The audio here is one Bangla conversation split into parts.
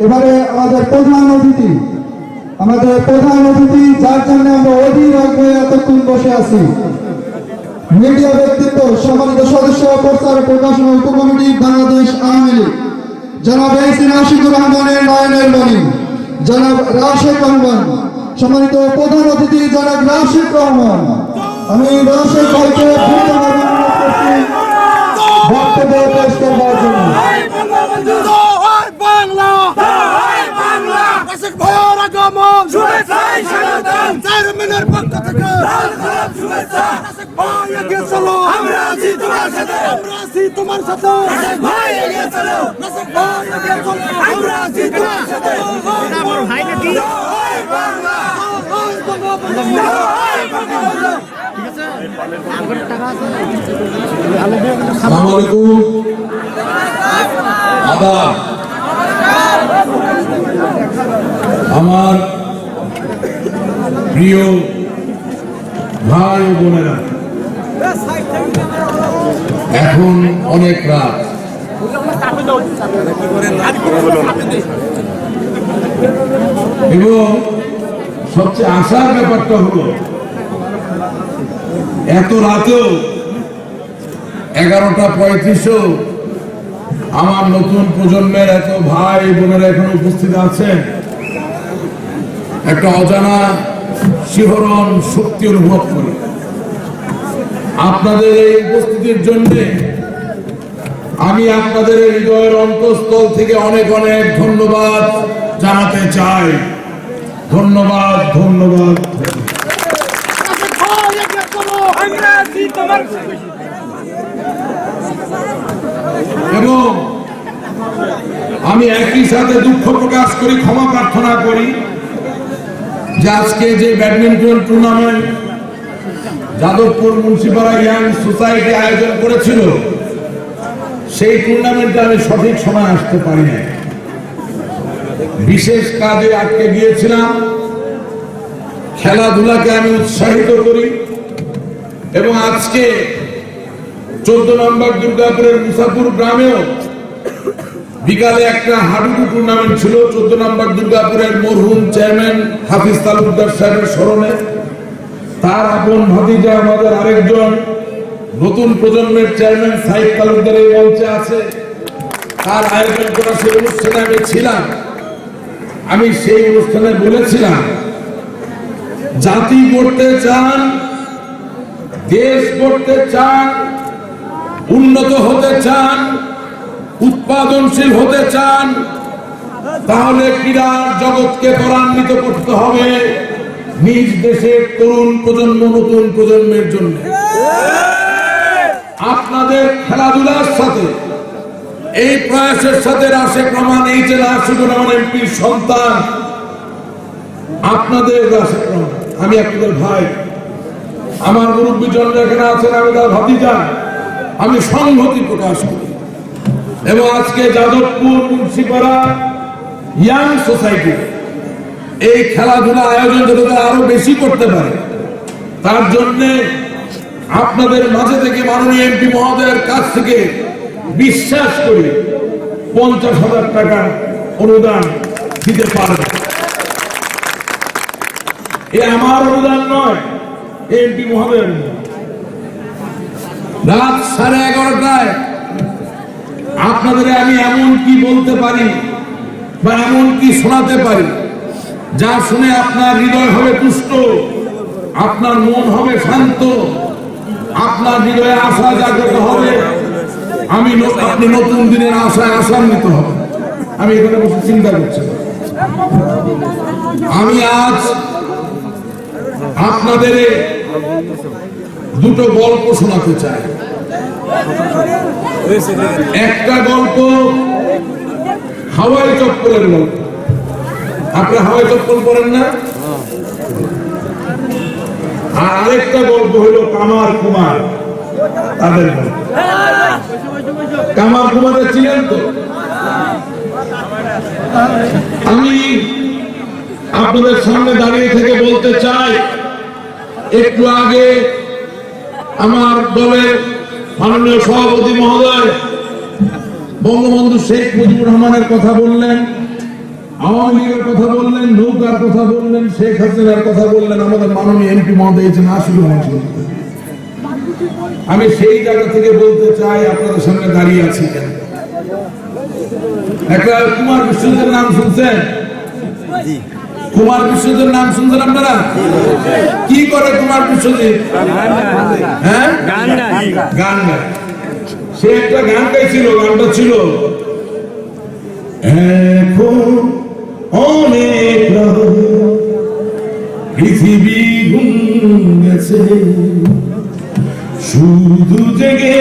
এবারে আমাদের প্রধান অতিথি যার জন্য আমরা অধীর আগ্রহে এতক্ষণ বসে আছি, মিডিয়া ব্যক্তিত্ব, সম্মানিত সদস্য, প্রচার প্রকাশনা উপকমিটি বাংলাদেশ আওয়ামী লীগ, জনাব এসিন আশিকুর রহমানের নয়নের মণি, জনাব রাশেক রহমান, সম্মানিত প্রধান অতিথি জনাব রাশেক রহমান। আমি রাশেক ভাইকে বক্তব্য পেশ করবার জন্য তোমার সাথে আমার প্রিয় ভাই ও বোনেরা, এখন অনেক রাত, এবং সবচেয়ে আশার ব্যাপারটা হলো এত রাতেও 11:35 আমার নতুন প্রজন্মের এত ভাই বোনেরা এখানে উপস্থিত আছেন। একটা অজানা শিহরণ শক্তি অনুভব করি। আপনাদের এই উপস্থিতির জন্য আমি আপনাদের হৃদয়ের অন্তঃস্থল থেকে অনেক অনেক ধন্যবাদ জানাতে চাই। ধন্যবাদ, ধন্যবাদ। এবং আমি একই সাথে দুঃখ প্রকাশ করি, ক্ষমা প্রার্থনা করি যে আজকে যে badminton tournament Jadavpur Munshipara young society আয়োজন করেছিল, সেই টুর্নামেন্টে আমি সঠিক সময় আসতে পারি না, বিশেষ কাজে আটকে গিয়েছিলাম। খেলাধুলাকে আমি উৎসাহিত করি এবং আজকে 14 নম্বর দুর্গাপুরের মুসাপুর গ্রামেও বিকালে একটা হাডুডু টুর্নামেন্ট ছিল 14 নম্বর দুর্গাপুরের মরহুম চেয়ারম্যান হাফিজ তালুকদার সাহেবের স্মরণে। তার আপন ভাতিজা আমাদের আরেকজন নতুন প্রজন্মের চেয়ারম্যান সাইদ তালুকদার এই মঞ্চে আছে, তার আয়োজন করা সেই অনুষ্ঠানে আমি ছিলাম। আমি সেই অনুষ্ঠানে বলেছিলাম, জাতি গড়তে চান, দেশ গড়তে চান, উন্নত হতে চান, উৎপাদনশীল হতে চান, তাহলে ক্রীড়ার জগৎকে ত্বরান্বিত করতে হবে নিজ দেশের তরুণ প্রজন্ম, নতুন প্রজন্মের জন্য। আপনাদের খেলাধুলার সাথে এই প্রয়াসের সাথে রাশেক রহমান, এই যে রাশেকুর রহমান এমপির সন্তান, আপনাদের রাশেক রহমান, আমি আপনাদের ভাই, আমার মুরব্বী জন এখানে আছেন, আমি তার ভাতিজা, আমি সংহতি প্রকাশ করি। এবং আজকে যাদবপুর মুন্সিপাড়া ইয়াং সোসাইটি এই খেলাধুলা আয়োজন যাতে আরো বেশি করতে পারে, তার জন্য আপনাদের মাঝে থেকে মাননীয় এমপি মহোদয়ের কাছ থেকে বিশ্বাস করি 50,000 টাকা অনুদান দিতে পারবে। এ আমার অনুদান নয়, এমপি মহোদয়ের। রাত 11:30 আপনাদের আমি এমন কি বলতে পারি বা এমন কি শোনাতে পারি যা শুনে আপনার হৃদয় হবে তুষ্ট, আপনার মন হবে শান্ত, আপনার হৃদয়ে আশা জাগ্রত হবে, আপনি নতুন দিনের আশায় আশান্বিত হবে। আমি এখানে বসে চিন্তা করছি, আমি আজ আপনাদের দুটো গল্প শোনাতে চাই। একটা গল্প হাওয়াই চপ্পলের গল্প। আপনারা হাওয়াই চপ্পল পরেন না? আর আরেকটা গল্প হলো কামার কুমার, তাদের গল্প। কামার কুমারের ছিলেন তো? আমি আপনাদের সামনে দাঁড়িয়ে থেকে বলতে চাই, একটু আগে আমার দলের মাননীয় সভাপতি মহোদয় বঙ্গবন্ধু শেখ মুজিবুর রহমানের কথা বললেন, আওয়ামী লীগের কথা বললেন, নৌকার কথা বললেন, শেখ হাসিনার কথা বললেন, আমাদের মাননীয় এমপি মহোদয় না শুধু আমি সেই জায়গা থেকে বলতে চাই, আপনাদের সামনে দাঁড়িয়ে আছি কেন? একটা কুমার বিশ্বজিতের নাম শুনছেন? কুমার বিশ্বজিতের নাম শুনছেন আপনারা? কি করে কুমার বিশ্বজিৎ? হ্যাঁ, গান গায়। সে একটা গান গাইছিল, গানটা ছিল এখন অনেক পৃথিবী ঘুম গেছে, শুধু জেগে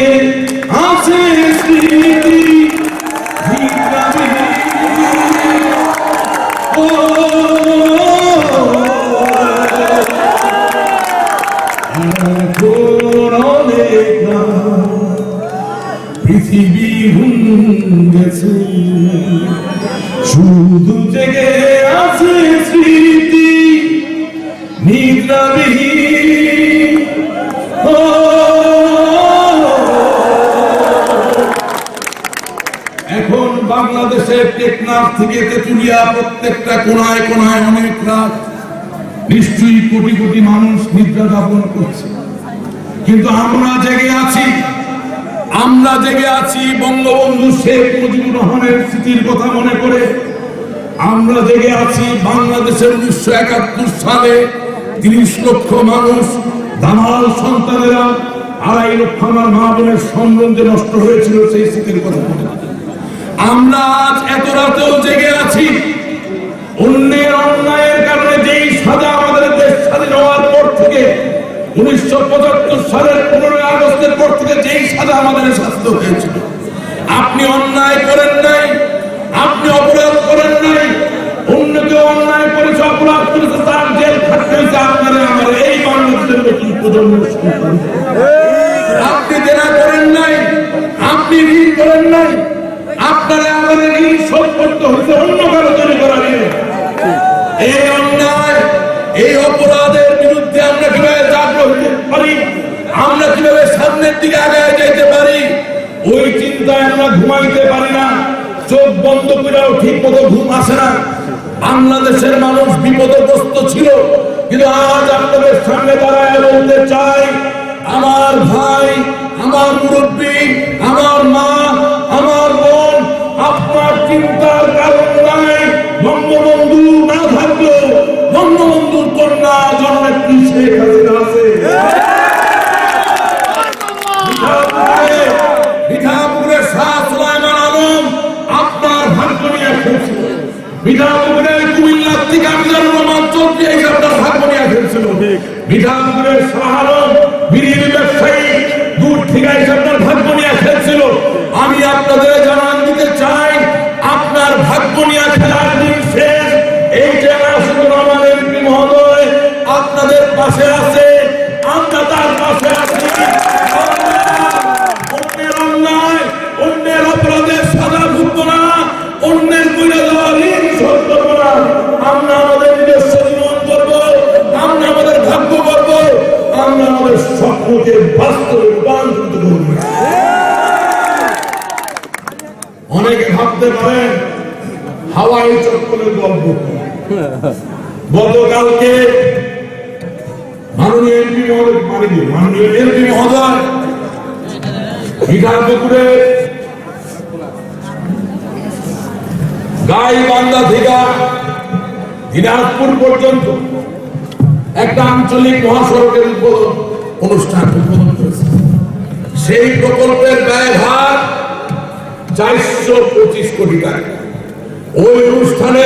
আছে স্মৃতি, পৃথিবী ঘুম গেছে, শুধু জেগে আছে স্মৃতি নিদ্রাবিহীন। এখন বাংলাদেশের টেকনাফ থেকে তেঁতুলিয়া প্রত্যেকটা কোনায় কোনায় অনেক রাত নিশ্চয়ই কোটি কোটি মানুষ নিদ্রা যাপন করছে, কিন্তু আমরা জেগে আছি। আমরা জেগে আছি বঙ্গবন্ধু শেখ মুজিবুর রহমানের স্মৃতির কথা মনে করে। আমরা জেগে আছি বাংলাদেশের 1971 সালে 30 লক্ষ মানুষ, দামাল সন্তানেরা, 2.5 লক্ষ আমার মা বোনের সম্মান যে নষ্ট হয়েছিল, সেই স্মৃতির কথা মনে করে। আমরা আজ এত রাতেও জেগে আছি অন্যের অন্যায়ের কারণে যেই সাজা আমাদের দেশ স্বাধীন হওয়ার পর থেকে 1975 সালের 15 আগস্টের পর থেকে যেই সাজা আমাদের শাস্তি হয়েছিল। আপনি অন্যায় করেন নাই, আপনি অপরাধ করেন নাই, অন্য কেউ অন্যায় করেছে, অপরাধ করেছে, তার জেল খাটতে হয়েছে আপনারা আমার এই বাংলাদেশের নতুন প্রজন্মের সন্তান। আপনি দেনা করেন নাই, আপনি ঋণ করেন নাই, আপনারা আমাদের ঋণ শোধ করতে হয়েছে অন্য কারো তৈরি করা নিয়ে। এই অন্যায়, এই অপরাধের বিরুদ্ধে আমরা কিভাবে জাগ্রত হতে পারি, আমরা কিভাবে সামনের দিকে আগায় যেতে পারি, ওই চিন্তায় আমরা ঘুমাইতে পারি না। চোখ বন্ধ করেও ঠিক মতো ঘুম আসে না। বাংলাদেশের মানুষ বিপদগ্রস্ত ছিল, কিন্তু আজ আপনাদের সামনে দাঁড়ায় বলতে চাই, আমার ভাই, আমার মুরব্বী, আমার মা, আমার বোন, আপনার চিন্তার কারণ নাই। বঙ্গবন্ধু না থাকলেও বঙ্গবন্ধুর কন্যা জননেত্রী শেখ হাসিনা আছে। মিঠাপুকুরের শাহ সুলাইমান আলম আপনার ভাগ্য নিয়ে খেলছিল। মিঠাপুকুরের কুমিল্লার থেকে আমিনুর রহমান চৌধুরী এই আপনার ভাগ্য নিয়ে খেলছিল। মিঠাপুকুরের শাহ আলম বিরিয়ানি ব্যবসায়ী দূর থেকে এসে আপনার ভাগ্য নিয়ে খেলছিল। আমি আপনাদের জানান দিতে চাই, আপনার ভাগ্য নিয়ে খেলার দিন শেষ। এই যে আশিকুর রহমান এমপি মহোদয় আপনাদের পাশে আছে, আমরা তার পাশে আছি। অন্যের অন্যায়, অন্যের অপরাধের সাজা ভুগব না, অন্যের কইরা দেওয়া ঋণ শোধ করবো না। আমরা আমাদের নিজস্ব জীবন করবো, আমরা আমাদের ভাগ্য করবো, আমরা আমাদের স্বপ্নকে বাস্তবে রূপান্তরিত করবো। অনেকে ভাবতে পারেন হাওয়াই চপ্পলের গল্প। গতকালকে মাননীয় এমপি মহোদয় মিঠাপুকুরে গাইবান্ধা থেকে দিনাজপুর পর্যন্ত একটা আঞ্চলিক মহাসড়কের অনুষ্ঠান উদ্বোধন করেছে। সেই প্রকল্পের ব্যয়ভার 425 কোটি টাকা। ওই অনুষ্ঠানে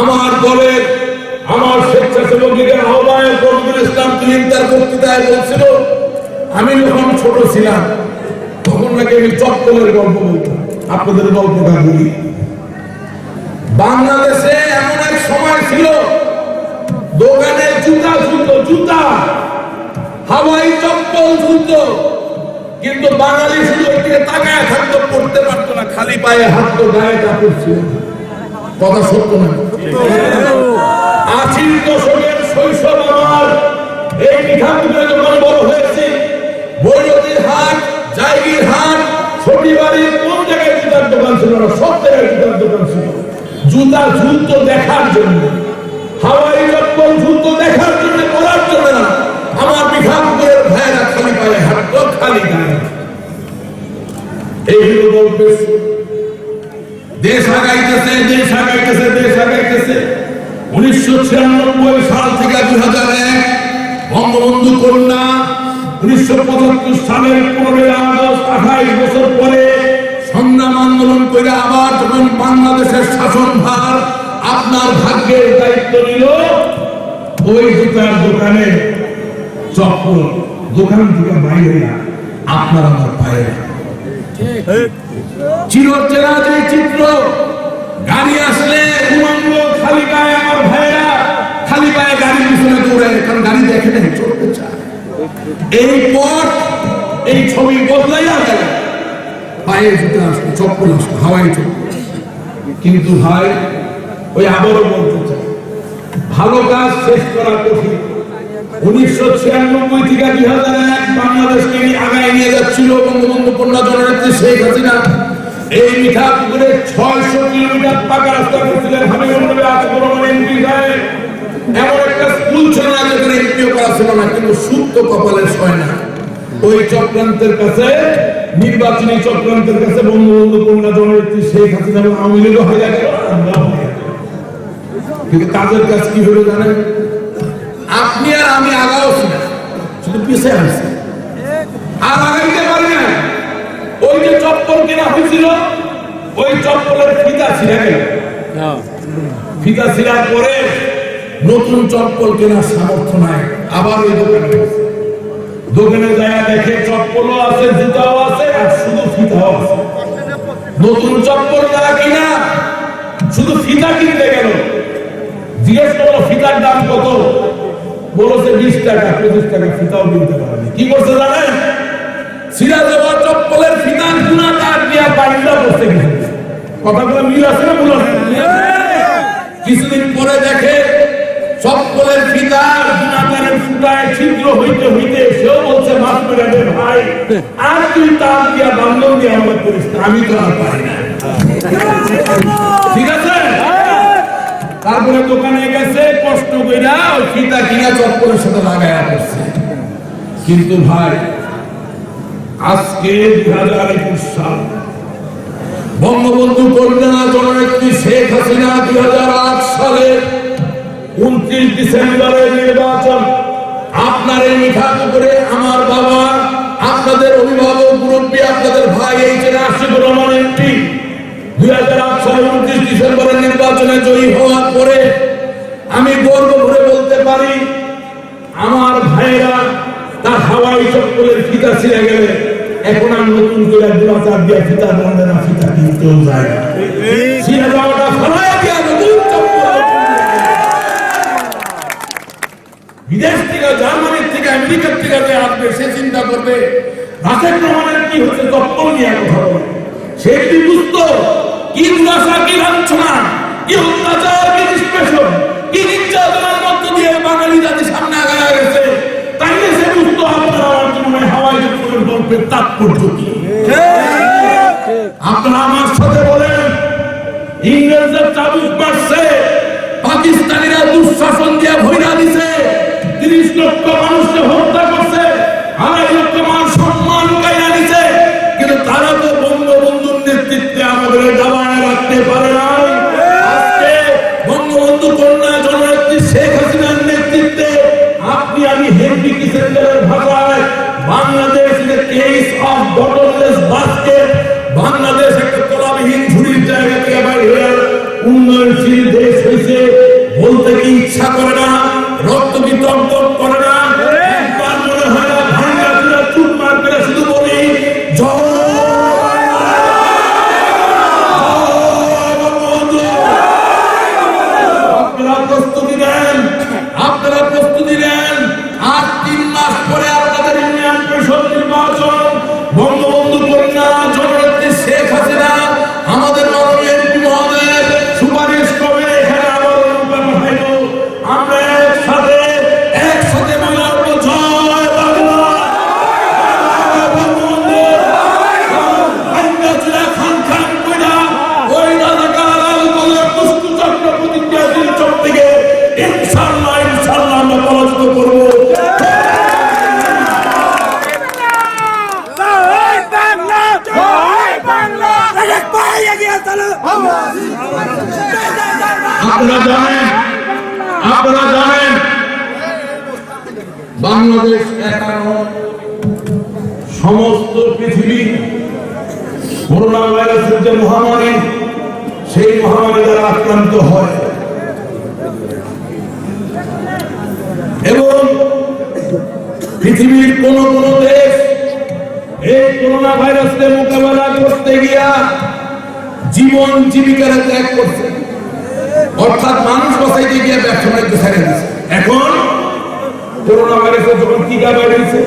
আমার দলের, আমার স্বেচ্ছাসেবক লীগের আহ্বায়ক রবিউল ইসলাম তুহিন তার বক্তৃতায় বলছিল, আমি যখন ছোট ছিলাম তখন নাকি আমি চপ্পলের গল্প বলতাম। আপনাদের গল্পটা বলি। বাংলাদেশে এমন এক সময় ছিল দোকানে জুতা ঝুলতো, জুতা, হাওয়াই চপ্পল ঝুলতো, কিন্তু বাঙালি শুধু ওইদিকে তাকায় থাকতো, পড়তে পারতো না, খালি পায়ে হাঁটতো, গায়ে কাপড় ছিল। কথা সত্য না? 80 দশকের শৈশব আমার এই মিঠাপুকুরে যখন বড় হয়েছি, বৈরতির হাট, জায়গির হাট, ছোটি বাড়ির কোন জায়গায় জুতার দোকান ছিল না, সব জায়গায় জুতার দোকান ছিল। জুতা ঝুলতো দেখার জন্য, হাওয়াই চপ্পল ঝুলতো দেখার জন্য, পরার জন্য না। আমার বিভাগপুরের ভাইয়েরা খালি পায়ে হাঁটতো, খালি গায়ে। এই হলো গল্পের শুরু। দেশ আগাইতেছে, দেশ আগাইতেছে, দেশ আগাইতেছে। 1996 সাল থেকে 2001 বঙ্গবন্ধু কন্যা, 1975 সালের 15 আগস্ট, 28 বছর পরে সংগ্রাম আন্দোলন করে আবার যখন বাংলাদেশের শাসনভার আপনার ভাগ্যের দায়িত্ব নিল, ওই জুতার দোকানে চপ্পল দোকান থেকে বাইরে না, আপনার আমার পায়ে চিরচেনা যে চিত্র, গাড়ি আসলে উমঙ্গ খালি গায়ে, আমার ভাইয়েরা খালি পায়ে গাড়ির পিছনে দৌড়ায়, কারণ গাড়ি দেখে নেই, চলতে চায়। এই পথ, এই ছবি বদলাইয়া গেল, পায়ে জুতা আসলো, চপ্পল আসলো, হাওয়াই চপ্পল। কিন্তু ভাই, ওই আবারও বলতে চাই, ভালো কাজ শেষ করা কঠিন। 1996 থেকে 2001 বাংলাদেশকে আগায় নিয়ে যাচ্ছিল বঙ্গবন্ধু কন্যা জননেত্রী শেখ হাসিনা। এই মিঠাপুকুরে 600 কিলোমিটার পাকা রাস্তা করছিলেন হাবিবুর নবী আসিফুর রহমান এমপি সাহেব। এমন একটা স্কুল ছিল না যেখানে এমপিও করা ছিল না, কিন্তু সুপ্ত কপালে সয় না। ওই চক্রান্তের কাছে, নির্বাচনী চক্রান্তের কাছে বঙ্গবন্ধু কন্যা জননেত্রী শেখ হাসিনা এবং আওয়ামী লীগও হয়ে গেল, আমরাও হয়ে গেল। কিন্তু কাজের কাজ কি হলো জানেন? আপনি আর আমি আগাও ছিল, শুধু পিছিয়ে আসছে, আর আগাইতে পারি না। ওই যে চপ্পল কেনা হয়েছিল, ওই চপ্পলের ফিতা ছিঁড়ে গেল। ফিতা ছিঁড়ার পরে নতুন চপ্পল কেনার সামর্থ্য নাই, আবার ওই দোকানে যায়, দেখে চপ্পলও আছে, জুতাও আছে, আর শুধু ফিতাও আছে। নতুন চপ্পল তারা কিনা শুধু ফিতা কিনতে গেল, জিজ্ঞেস করলো ফিতার দাম কত, বলেছে 20 টাকা, 25 টাকা, ফিতাও কিনতে পারেনি। কি করছে জানেন? সিরা দেওয়া চপ্পলের ফিতার গুণা তার দিয়া বাইন্দা বসে গেছে। কথাগুলো মিল আছে না? ভুল আছে? কিছুদিন পরে দেখে চপ্পলের ফিতার গুণাকারের ফুটায় ছিদ্র হইতে হইতে সেও বলছে, মাছ মেরে দে ভাই, আর তুই তার দিয়া বান্ধব দিয়ে আমার করিস না, আমি তো আর পারি না। ঠিক আছে? তারপরে দোকানে গেছে, কষ্ট কইরা ওই ফিতা কিনা চপ্পলের সাথে লাগায়া করছে। কিন্তু ভাই, আজকে 2021 সাল, বঙ্গবন্ধু কন্যা জননেত্রী শেখ হাসিনা 2008 সালের 29 ডিসেম্বরের নির্বাচন। আপনার এই মিঠাপুকুরে আমার বাবা, আপনাদের অভিভাবক মুরব্বী, আপনাদের ভাই এইচ.এন. আসিফুর রহমান এমপি 2008 সালের 29 ডিসেম্বরের নির্বাচনে জয়ী হওয়ার পরে আমি গর্ব ভরে বলতে পারি, আমার ভাইয়েরা তার হাওয়াই চপ্পলের ফিতা ছিঁড়ে গেলে এখন আর নতুন করে দুরাচার দিয়ে ফিতা বন্ধে না, ফিতা কিনতেও যায় না, ছিঁড়ে যাওয়াটা ফেলাইয়া দিয়া নতুন চপ্পল। বিদেশ থেকে, জার্মানির থেকে, আমেরিকার থেকে যে আসবে, সে চিন্তা করবে রাশেদ রহমানের কি হচ্ছে, চপ্পল নিয়ে কথা বলে। সে কি বুঝতো কি দুরাচা, কি লাঞ্ছনা, কি অত্যাচার, কি নিষ্পেষণ, কি নির্যাতনের মধ্য দিয়ে বাঙালি জাতি সামনে আগায় গেছে, তাইলে সে বুঝতো আপনারা আমার জন্য হাওয়াই চপ্পলের গল্পের তাৎপর্য কি। আপনারা আমার সাথে বলেন, ইংরেজদের চাবুক মারছে, পাকিস্তানিরা দুঃশাসন দিয়ে ভইরা দিছে, 30 লক্ষ মানুষকে হত্যা করছে, 2.5 লক্ষ মান সম্মান কাইরা দিছে, কিন্তু তারা তো বঙ্গবন্ধুর নেতৃত্বে আমাদের দাবায় রাখতে পারে নাই। আজকে বঙ্গবন্ধু কন্যা জননেত্রী শেখ হাসিনার নেতৃত্বে আপনি আমি হেনরি কিসেঞ্জারের ভাষায় Bangladesh is a case of bottomless basket. Bangladesh একটা তলাবিহীন ঝুড়ির জায়গা থেকে বাইরে হয়ে উন্নয়নশীল দেশ হয়েছে বলতে কি ইচ্ছা করে না, রক্ত কি টকটক করে না, একবার মনে হয় না ভাঙা চুরা চুপ মার করে শুধু বলি আপনারা প্রস্তুতি নেন, আপনারা প্রস্তুতি নেন। আর 3 মাস পরে আপনাদের ইউনিয়ন পরিষদ নির্বাচন। বঙ্গবন্ধু কন্যা জননেত্রী শেখ হাসিনা আমাদের মাননীয় এমপি মহোদয়ের সুপারিশ করে এখানে আবার অনুপ্রাণ হইল। আমরা একসাথে আপনারা জানেন বাংলাদেশ একা নয়, সমস্ত পৃথিবী করোনা ভাইরাসের যে মহামারী, সেই মহামারী দ্বারা আক্রান্ত হয় এবং পৃথিবীর কোন দেশ এই করোনা ভাইরাসকে মোকাবেলা করতে গিয়া জীবন জীবিকার ত্যাগ করছে, অর্থাৎ মানুষ বাঁচাইতে গিয়ে ব্যবসা বাণিজ্য ছেড়ে দিচ্ছে। এখন করোনা ভাইরাসের যখন টিকা বেরিয়েছে,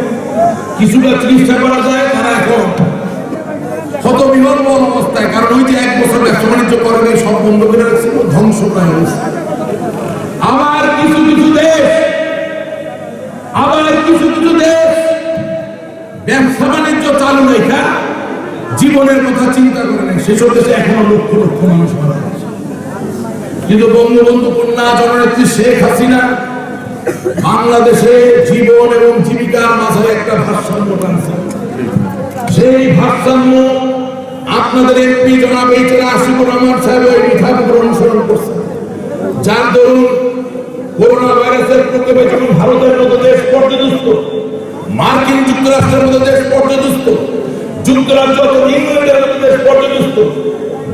কিছুটা চিকিৎসা করা যায়, তারা এখন কত বিহর্ম অবস্থায়, কারণ ওই যে 1 বছর ব্যবসা বাণিজ্য করেন সব বন্ধ করে রাখছিল, ধ্বংস প্রায় অবস্থা। আবার কিছু দেশ ব্যবসা বাণিজ্য চালু রেখা জীবনের কথা চিন্তা করে নেই, সেসব দেশে এখনো লক্ষ লক্ষ মানুষ মারা যাচ্ছে। কিন্তু বঙ্গবন্ধু কন্যা জননেত্রী শেখ হাসিনা বাংলাদেশে জীবন এবং জীবিকার মাঝে একটা ভারসাম্য টানছে। সেই ভারসাম্য আপনাদের এমপি জনাব এইচআর আশিকুর রহমান সাহেব ওই মিঠাপুকুর অনুসরণ করছেন, যার দরুন করোনা ভাইরাসের প্রকোপে যখন ভারতের মতো দেশ পর্যদস্ত, মার্কিন যুক্তরাষ্ট্রের মতো দেশ পর্যদস্ত, যুক্তরাজ্য ইংল্যান্ডের মতো দেশ পর্যদস্ত,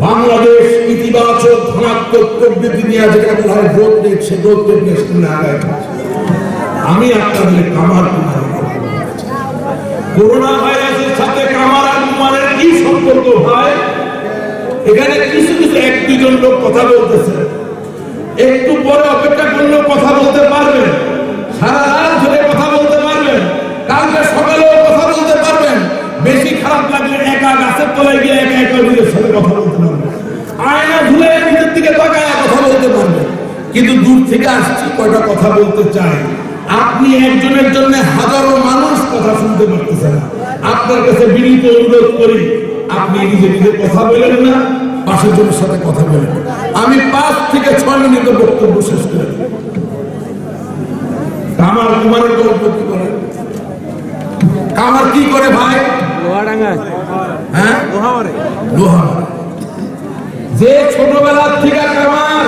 বাংলাদেশ ইতিবাচক ধনাত্মক প্রবৃদ্ধি নিয়ে যেটা বলা হয় গ্রোথ রেট, সে গ্রোথ রেট নিয়ে সামনে আগায়। আমি আপনাদের কামার কুমার, করোনা ভাইরাসের সাথে কামার আর কুমারের কি সম্পর্ক ভাই? এখানে কিছু 1-2 লোক কথা বলতেছে, একটু পরে অপেক্ষা করলেও কথা বলতে পারবেন, সারা রাত ধরে কথা বলতে পারবেন, কালকে সকালেও কথা বলতে পারবেন, বেশি খারাপ লাগলে একা গাছের তলায় গিয়ে একা নিজের সাথে কথা বলতে পারবেন, আয়না ধুলে নিজের দিকে তাকায় কথা বলতে পারবেন। কিন্তু দূর থেকে আসছি কয়টা কথা বলতে চাই, আপনি একজনের জন্য হাজারো মানুষ কথা শুনতে পারতেছেন না। আপনার কাছে বিনীত অনুরোধ করি, আপনি নিজে কথা বলেন না, পাশের জনের সাথে কথা বলেন। আমি 5 থেকে 6 মিনিটের বক্তব্য শেষ করে দেব। কামার কুমারের গল্প কি করে? কামার কি করে ভাই? লোহা। যে ছোটবেলার থেকে কামার,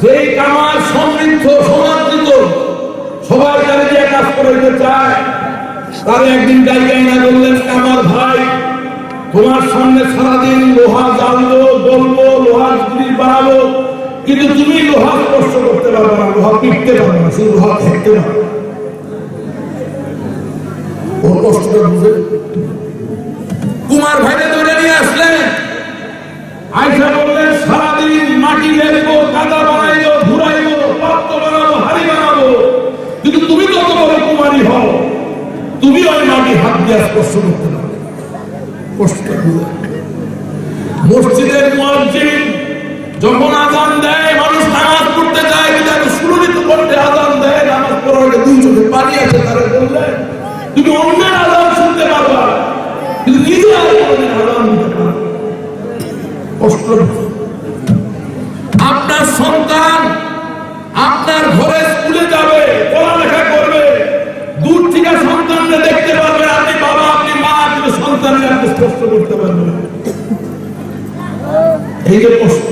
যেই কামার সমৃদ্ধ সমাদৃত, সবাই তারা যে কাজ করতে চায়, তারা একদিন জায়গায় না বললেন, কামার ভাই তোমার সামনে সারাদিন লোহা জ্বালবো, বলবো, লোহার জিনিস বানাবো, কিন্তু তুমি লোহা স্পর্শ করতে পারবে না, লোহা পিটতে পারবে না, শুধু লোহা খেতে পারবে। ওর কষ্টটা বুঝে কুমার ভাইরে ধরে নিয়ে আসলেন, আয়সা বললেন সারাদিন মাটি লেপবো, কাদা বানাইবো, ঘুরাইবো, পাত্র বানাবো, হাড়ি বানাবো, কিন্তু তুমি যত বড় কুমারী হও, তুমি ওই মাটি হাত দিয়ে স্পর্শ করতে পারবে। মসজিদের মুয়াজ্জিন যখন আযান দেয়, মানুষ নামাজ পড়তে যায়, কিন্তু সুরলিত কণ্ঠে আযান দেয়, নামাজ পড়ার আগে 2 চোখে পানি আছে, তারা বললেন তুমি অন্যের আযান শুনতে পারবা, কিন্তু নিজে আর কোনোদিন আযান দিতে পারবে। কষ্ট। আপনার সন্তান আপনার ঘরে স্কুলে যাবে, পড়ালেখা করবে, দূর থেকে সন্তানকে দেখতে পারবে, আপনি বাবা, আপনি মা, কিন্তু সন্তানকে আপনি স্পর্শ করতে পারবেন। এই যে কষ্ট।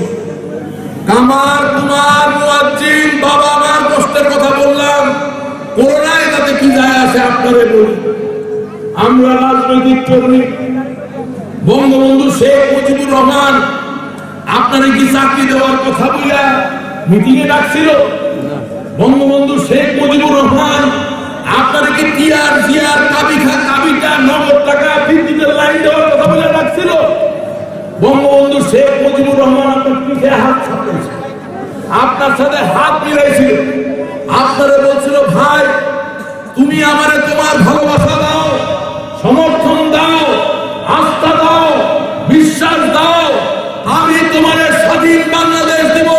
কামার কুমার মুয়াজ্জিন বাবা মার কষ্টের কথা বললাম, করোনায় তাতে কি যায় আসে আপনাদের বলি। আমরা রাজনৈতিক কর্মী, বঙ্গবন্ধু শেখ মুজিবুর রহমান আপনারা কি চাকরি দেওয়ার কথা বলে মিটিং এ ডাকছিল? বঙ্গবন্ধু শেখ মুজিবুর রহমান আপনারা কি টিআর জিআর কাবিটা নগদ টাকা ভিত্তিতে লাইন দেওয়ার কথা বলে ডাকছিল? বঙ্গবন্ধু শেখ মুজিবুর রহমান আপনার পিঠে হাত ছাড়িয়েছে, আপনার সাথে হাত মিলাইছিল, আপনারা বলছিল ভাই তুমি আমারে তোমার ভালোবাসা দাও, সমর্থন দাও, আস্থা দাও, বিশ্বাস দাও, আমি তোমারে স্বাধীন বাংলাদেশ দেব,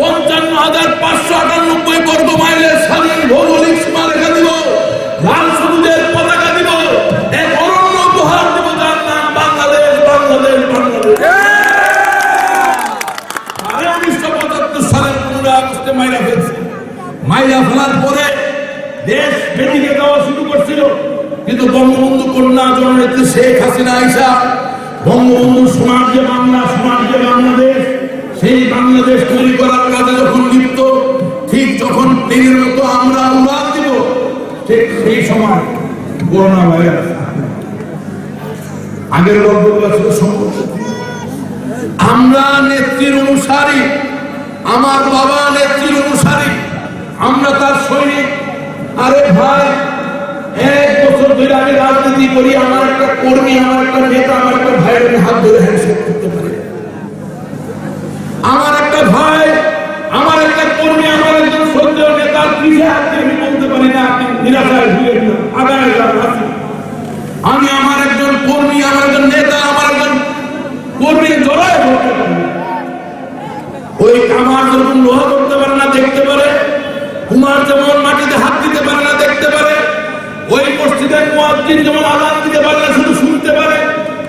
55,598 বর্গ মাইলের স্বাধীন ভৌগোলিক সীমারেখা দিব, লাল সবুজের পতাকা দিব, এক অরণ্য উপহার দেব, যার নাম বাংলাদেশ। বাংলাদেশ বাংলাদেশ 1975 সালের 15 আগস্টে মাইরা ফেলছে। মাইরা ফেলার পরে দেশ বেদিকে যাওয়া শুরু করছিল, কিন্তু বঙ্গবন্ধু কন্যা জননেত্রী শেখ হাসিনা আইসা বঙ্গবন্ধু সোনার যে বাংলা, সোনার যে বাংলাদেশ, সেই বাংলাদেশ তৈরি করার কাজে যখন লিপ্ত, ঠিক যখন প্লেনের মতো আমরা উড়ান দিব, ঠিক সেই সময় করোনা ভাইরাস। আগের গল্পগুলো ছিল সম্পর্ক। আমরা নেত্রীর অনুসারী, আমার বাবা নেত্রীর অনুসারী, আমরা তার সৈনিক। আরে ভাই, 1 বছর ধরে আমি রাজনীতি করি, আমার একটা কর্মী, আমার একটা নেতা, আমার একটা ভাইয়ের হাত ধরে হ্যান্ডশেক করতে পারে। আমার একটা ভাই, আমার একটা কর্মী, আমার একজন শ্রদ্ধেয় নেতার পিঠে হাত দিয়ে আমি বলতে পারি না আপনি নিরাশায় ভুলে গেলেন, আগায় যান। আমি আমার একজন কর্মী, আমার একজন নেতা, আমার একজন কর্মী জড়ায় ধরতে পারি। ওই কামার যেমন লোহা করতে পারে না, দেখতে পারে। কুমার যেমন মাটিতে হাত দিতে পারে না, দেখতে পারে। ওই মসজিদের মুয়াজ্জিন যেমন আযান দিতে পারে না, শুধু শুনতে পারে।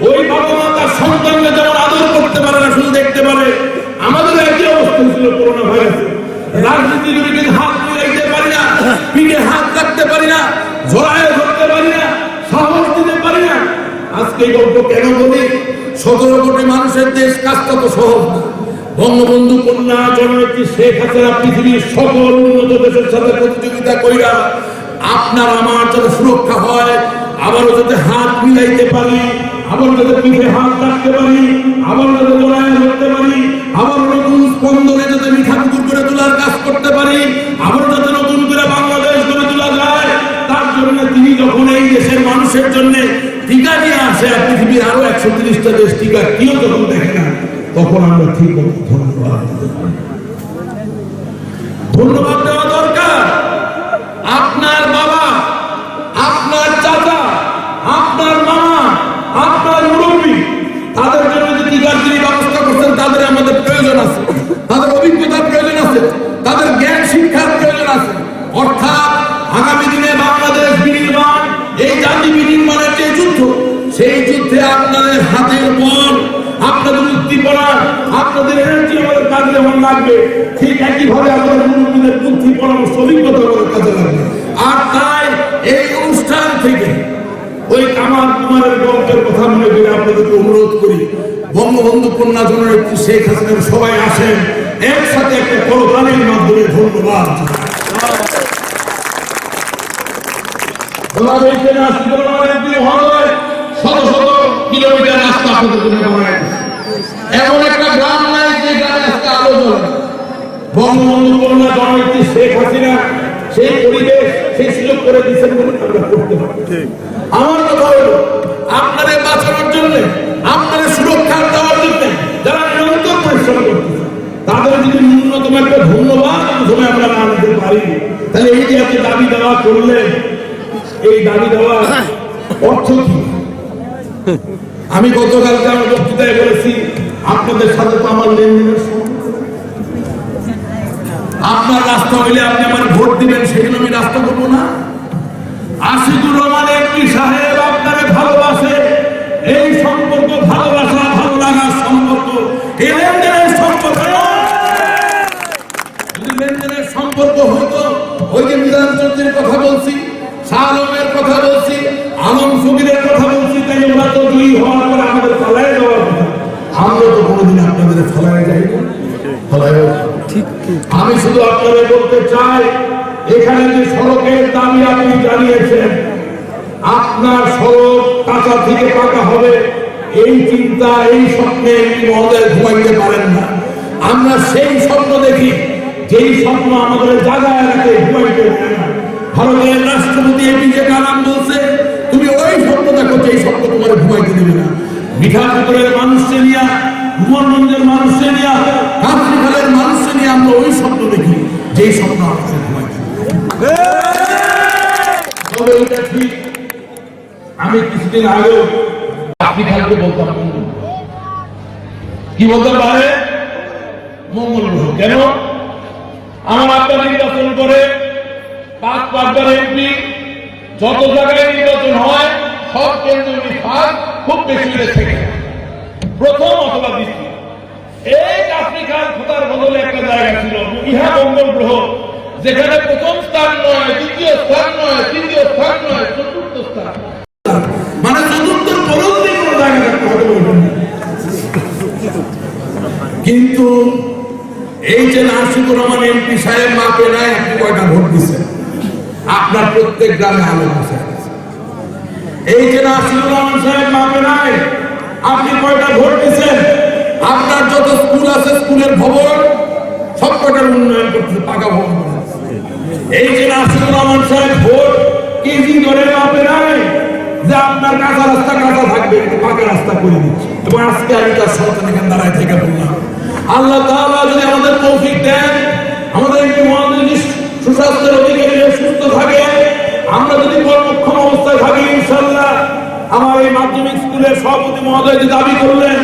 ওই বাবা মা তার সন্তানকে যেমন আদর করতে পারে না, শুধু দেখতে পারে। আমাদের একই অবস্থা ছিল করোনা ভাইরাসে। রাজনীতিবিদকে হাত মিলাইতে পারি না, পিঠে হাত রাখতে পারি না, জড়ায় ধরতে পারি না, সাহস দিতে পারি না। আজকে এই গল্প কেন বলি? 17 কোটি মানুষের দেশ, কাজটা তো সহজ না। বঙ্গবন্ধু কন্যা জননেত্রী শেখ হাসিনা পৃথিবীর সকল উন্নত দেশের সাথে প্রতিযোগিতা কইরা আপনার আমার যাতে সুরক্ষা হয়, আবারও যাতে হাত মিলাইতে পারি, আবার যাতে পিঠে হাত রাখতে পারি, আবার যাতে জড়ায় ধরতে পারি, আবার নতুন স্পন্দনে যাতে মিঠা পুকুর করে তোলার কাজ করতে পারি, আবার যাতে নতুন করে বাংলাদেশ গড়ে তোলা যায়, তার জন্য তিনি যখন এই দেশের মানুষের জন্য টিকা নিয়ে আসে, আর পৃথিবীর আরো 130টা দেশ টিকা কেউ যখন দেখে না, তখন আমরা ঠিক ধন্যবাদ দেওয়া দরকার। আপনার বাবা, আপনার চাচা, আপনার মামা, আপনার মুরব্বী, তাদের জন্য যে টিকার তিনি ব্যবস্থা করছেন, তাদের আমাদের প্রয়োজন আছে, তাদের অভিজ্ঞতার প্রয়োজন আছে, তাদের জ্ঞান শিক্ষার প্রয়োজন আছে। অর্থাৎ আগামী দিনে বাংলাদেশ বিনির্মাণ, এই জাতি বিনির্মাণের যে যুদ্ধ, সেই যুদ্ধে আপনাদের হাতের বল, আপনাদের উদ্দীপনা, আপনাদের এনার্জি আমাদের কাজে যেমন লাগবে, ঠিক একইভাবে আমাদের মুরব্বীদের বুদ্ধি, পরামর্শ, অভিজ্ঞতা আমাদের কাজে লাগবে। আর তাই এই অনুষ্ঠান থেকে ওই কামাল কুমারের গল্পের কথা মনে করে আপনাদেরকে অনুরোধ করি, বঙ্গবন্ধু কন্যা জননেত্রী শেখ হাসিনার সবাই আসেন, একসাথে একটা করতালির মাধ্যমে ধন্যবাদ। কিলোমিটার রাস্তা আপনাদের জন্য বানায়, এমন একটা গ্রাম নাই যে গ্রামে আজকে আলো জ্বলে। বঙ্গবন্ধু কন্যা জননেত্রী শেখ হাসিনা সেই পরিবেশ, সেই সুযোগ করে দিচ্ছেন বলে আমরা করতে পারি। আমার কথা হলো, আপনাদের বাঁচানোর জন্য, আপনাদের সুরক্ষা দেওয়ার জন্য যারা নিরন্তর পরিশ্রম করতেছে, তাদের যদি ন্যূনতম একটা ধন্যবাদ প্রথমে আমরা না দিতে পারি, তাহলে এই যে আপনি দাবি দেওয়া করলেন, এই দাবি দেওয়ার অর্থ কি? আমি গতকালকে আমার বক্তৃতায় বলেছি, আপনাদের সাথে তো আমার লেনদেনের আপনার রাস্তা হইলে আপনি আমার ভোট দিবেন, সেজন্য আমি রাস্তা করবো না। আশিকুর রহমান এমপি সাহেব আপনারে ভালোবাসে, এই সম্পর্ক ভালোবাসা, ভালো লাগার সম্পর্ক, এই লেনদেনের সম্পর্ক। যদি লেনদেনের সম্পর্ক হইতো, ওই যে মিজান চৌধুরীর কথা বলছি, শাহ আলমের কথা বলছি, আলম ফকিরের কথা বলছি, তাই ওরা তো দুই হওয়ার পরে আমাদের ফলায় যাওয়ার কথা। আমরা তো কোনোদিন আপনাদের ফলায় যাই না, ফলায়। আমি শুধু আপনাদের বলতে চাই, এখানে যে সড়কের দাবি আপনি জানিয়েছেন, আপনার সড়ক কাঁচা থেকে পাকা হবে, এই চিন্তা, এই স্বপ্নে মহোদয় ঘুমাইতে পারেন না। আমরা সেই স্বপ্ন দেখি, যেই স্বপ্ন আমাদের জায়গায় রাখে, ঘুমাইতে পারে না। ভারতের রাষ্ট্রপতি এপিজে কালাম বলছে, তুমি ওই স্বপ্ন দেখো যেই স্বপ্ন তোমার ঘুমাইতে দেবে না। মিঠাপুকুরের মানুষকে নিয়ে, কুমারগঞ্জের মানুষকে নিয়ে, কাঁচরিখালের মানুষকে নিয়ে আমরা ওই স্বপ্ন দেখি যেই স্বপ্ন আমাদের ঘুমাইতে দেবে। তবে এটা ঠিক, আমি কিছুদিন আগে কাঁচরিখালকে বলতাম কি বলতে পারে মঙ্গল গ্রহ। কেন? আমার আপনার নির্বাচন করে 5-5বার এমপি, যত জায়গায় নির্বাচন হয় সব কেন্দ্রীয় বিভাগ খুব বেশি থেকে প্রথম অথবা দ্বিতীয়। এই আফ্রিকার খোদার বদলে একটা জায়গা ছিল ইহা মঙ্গল গ্রহ, যেখানে প্রথম স্থান নয়, দ্বিতীয় স্থান নয়, তৃতীয় স্থান নয়, চতুর্থ স্থান, মানে চতুর্থ পরবর্তী কোনো জায়গা থাকতে হবে। কিন্তু কিন্তু এই যে নাসিকুর রহমান এমপি সাহেব মাপে নাই আপনি কয়টা ভোট দিচ্ছেন? আপনার প্রত্যেক গ্রামে আলো আছে। এই যে নাসিকুর রহমান সাহেব মাপে নাই আপনি কয়টা ভোট দিচ্ছেন? আপনার যত স্কুল আছে স্কুলের ভবন সব কটার উন্নয়ন করতে পাকা ভবন করেছে। এই যে নাসিকুর রহমান সাহেব ভোট কেজি ধরে মাপে নাই যে আপনার কাঁচা রাস্তা কাঁচা থাকবে পাকা রাস্তা করে দিচ্ছে। এবং আজকে আমি তার সন্তান এখানে দাঁড়ায় থেকে বললাম আল্লাহ তাআলা যদি আমাদের তৌফিক দেন, আমাদের একটি মহানবী সুস্বাস্থ্যের অধিকারী সুস্থ থাকে, আমরা যদি কর্মক্ষম অবস্থায় থাকি ইনশাআল্লাহ আমার এই মাধ্যমিক স্কুলের সভাপতি মহোদয় যে দাবি করলেন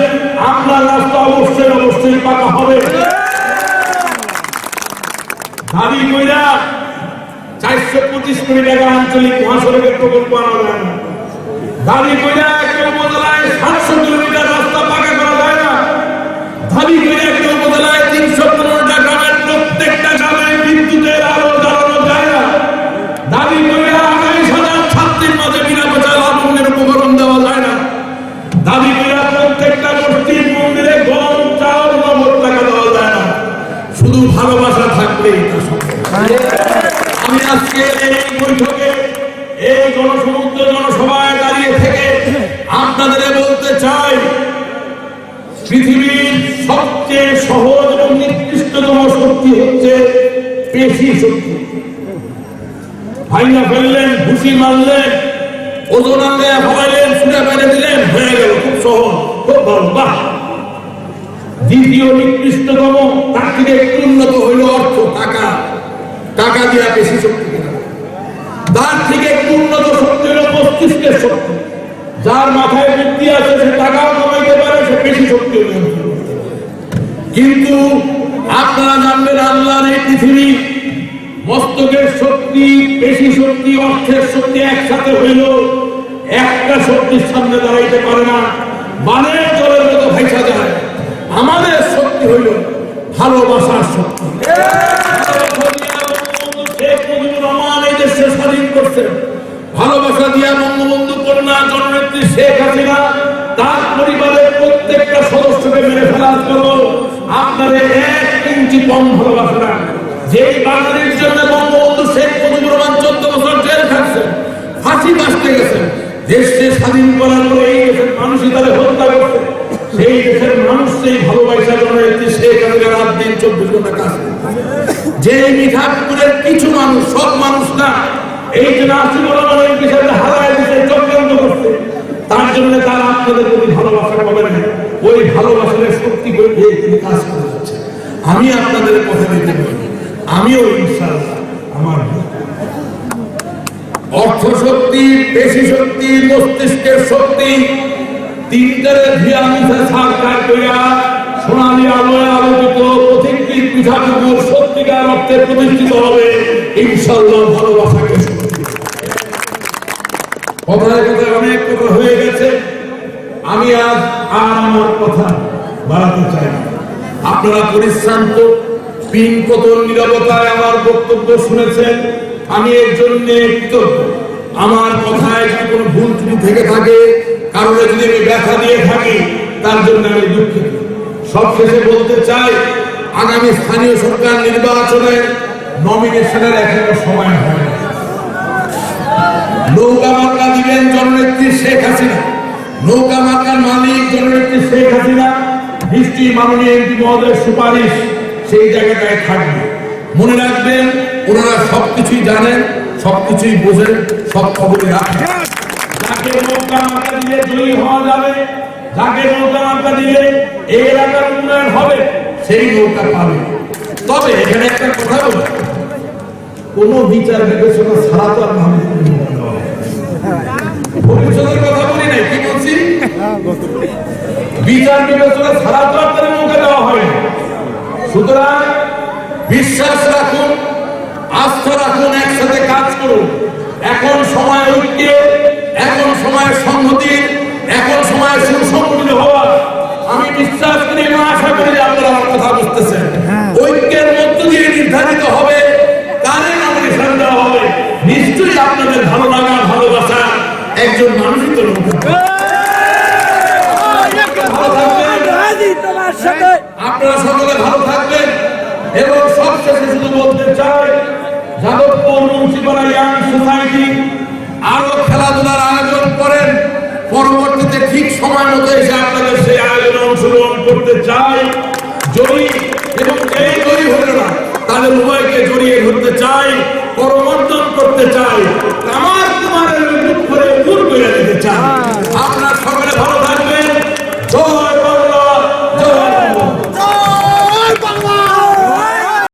আপনার রাস্তা অবশ্যই অবশ্যই পাকা হবে। দাবি কইরা 425 কোটি টাকা আঞ্চলিক মহাসড়কের প্রকল্প আনা যায় না। দাবি কইরা একটা উপজেলায় 700 কিলোমিটার রাস্তা পাকা করা যায় না। দাবি কইরা একটা উপজেলায় 315টা গ্রামের প্রত্যেকটা গ্রামে বিদ্যুতের আলো জ্বালানো যায় না। দাবি কইরা 28,000 ছাত্রীর মাঝে বিনা পয়সায় আগুনের উপকরণ দেওয়া যায় না। দাবি কইরা প্রত্যেকটা মসজিদ মন্দিরে গম চাল নগদ টাকা দেওয়া যায় না। শুধু ভালোবাসা থাকলেই তা সম্ভব। আমি আজকে এই বৈঠকে এই জনসমুদ্র জনসভায় দাঁড়িয়ে থেকে আপনাদের বলতে চাই পৃথিবীর সবচেয়ে সহজ এবং নিকৃষ্টতম শক্তি হচ্ছে পেশি শক্তি। ভাইয়া ফেললেন, ঘুষি মারলেন, ওজন আঙ্গায় ফেলাইলেন, ছুটে ফেলে দিলেন, হয়ে গেল, খুব সহজ, খুব ভালো, বাহ। দ্বিতীয় নিকৃষ্টতম তার থেকে একটু উন্নত হইল অর্থ, টাকা। টাকা দিয়া পেশি শক্তি কেনা। তার থেকে একটু উন্নত শক্তি হলো মস্তিষ্কের শক্তি। যার মাথায় বুদ্ধি আছে সে টাকাও কামাইতে পারে, সে পেশি শক্তি নিয়ন্ত্রণ করতে পারে। কিন্তু আপনারা জানবেন আল্লাহর এই পৃথিবী মস্তকের শক্তি, পেশি শক্তি, অর্থের শক্তি একসাথে হইল একটা শক্তির সামনে দাঁড়াইতে পারে না, মানে জলের মতো ভাইসা যায়। আমাদের শক্তি হইল ভালোবাসার শক্তি। শেখ মুজিবুর রহমান এই দেশে স্বাধীন করছেন ভালোবাসা দিয়া। বঙ্গবন্ধু কন্যা জননেত্রী শেখ হাসিনা তার পরিবারের প্রত্যেকটা সদস্যকে মেরে ফেলার জন্য আপনাদের 1 ইঞ্চি কম ভালোবাসা না। যেই বাঙালির জন্য বঙ্গবন্ধু শেখ মুজিবুর রহমান 14 বছর জেল খাটছেন, ফাঁসি বাঁচতে গেছেন, দেশকে স্বাধীন করার পরে এই দেশের মানুষই তাদের হত্যা করছে। সেই দেশের মানুষ সেই ভালোবাসা জননেত্রী শেখ হাসিনা রাত দিন 24 ঘন্টা কাজ করছে। যে মিঠাপুরের কিছু মানুষ, সব মানুষ না, এই যে নাসিকুর রহমানের বিষয়টা হারায় দিতে চক্রান্ত করছে, তার জন্য তারা আপনাদের প্রতি ভালোবাসা পাবেন। ওই ভালোবাসার শক্তি করে তিনি কাজ করে যাচ্ছে। আমি আপনাদের কথা দিতে পারি, আমিও ইনশাআল্লাহ আমার অর্থ শক্তি, পেশি শক্তি, মস্তিষ্কের শক্তি তিনটারে ধিয়া মিশা সরকার কইরা সোনালী আলোয় আলোকিত পথিকৃত পিঠাপুকুর সত্যিকার অর্থে প্রতিষ্ঠিত হবে ইনশাআল্লাহ। ভালোবাসাকে শক্তি। কথায় কথায় অনেক কথা হয়ে গেছে, আমি আজ আর আমার কথা বাড়াতে চাই না। আপনারা পরিশ্রান্ত, পিন পতন নীরবতায় আমার বক্তব্য শুনেছেন, আমি এর জন্য কৃতজ্ঞ। আমার কথায় যদি কোনো ভুল ত্রুটি থেকে থাকে, কারণে যদি আমি ব্যথা দিয়ে থাকি, তার জন্য আমি দুঃখিত। সবশেষে বলতে চাই, আগামী স্থানীয় সরকার নির্বাচনে নমিনেশনের এখনো সময় হয়নি। নৌকা মার্কা দিবেন জননেত্রী শেখ হাসিনা, নৌকা মার্কার মালিক জননেত্রী শেখ হাসিনা। নিশ্চয়ই মাননীয় এমপি মহোদয়ের সুপারিশ সেই জায়গাটায় থাকবে। মনে রাখবেন, ওনারা সবকিছুই জানেন, সবকিছুই বোঝেন, সব খবরই রাখেন। যাকে নৌকা মার্কা দিলে জয়ী হওয়া যাবে, যাকে নৌকা মার্কা দিলে এই এলাকার উন্নয়ন হবে, সেই নৌকা পাবে। তবে এখানে একটা কথা বলি, কোন বিচার বিবেচনা ছাড়া তো আর ভবিষ্যতের কথা বলি নাই, কি বলছি? বিচার বিবেচনা ছাড়া তো আর তাদের নৌকা দেওয়া হয়। সুতরাং বিশ্বাস রাখুন, আস্থা রাখুন, একসাথে কাজ করুন। এখন সময় ঐক্যের, এখন সময় সংহতির, এখন সময় সুসংগঠিত হওয়ার। আমি বিশ্বাস করি এবং আশা করি যে আপনারা আমার কথা বুঝতেছেন। ঐক্যের মধ্য দিয়ে নির্ধারিত হবে কারে নমিনেশন দেওয়া হবে। নিশ্চয়ই আপনাদের ভালো লাগা, ভালোবাসা একজন মানুষই তো ভালো থাকবেন। আপনারা সকলে ভালো থাকবেন। এবং সবশেষে শুধু বলতে চাই, যাদবপুর মুন্সিপাল ইয়াং সোসাইটি আরো খেলাধুলার আয়োজন করেন, পরবর্তীতে ঠিক সময় মতো এসে আপনাদের সেই আয়োজনে অংশগ্রহণ করতে চাই। জয়ী এবং এই জয়ী হলো না, তাদের উভয়কে জড়িয়ে ধরতে চাই, করমর্দন করতে চাই।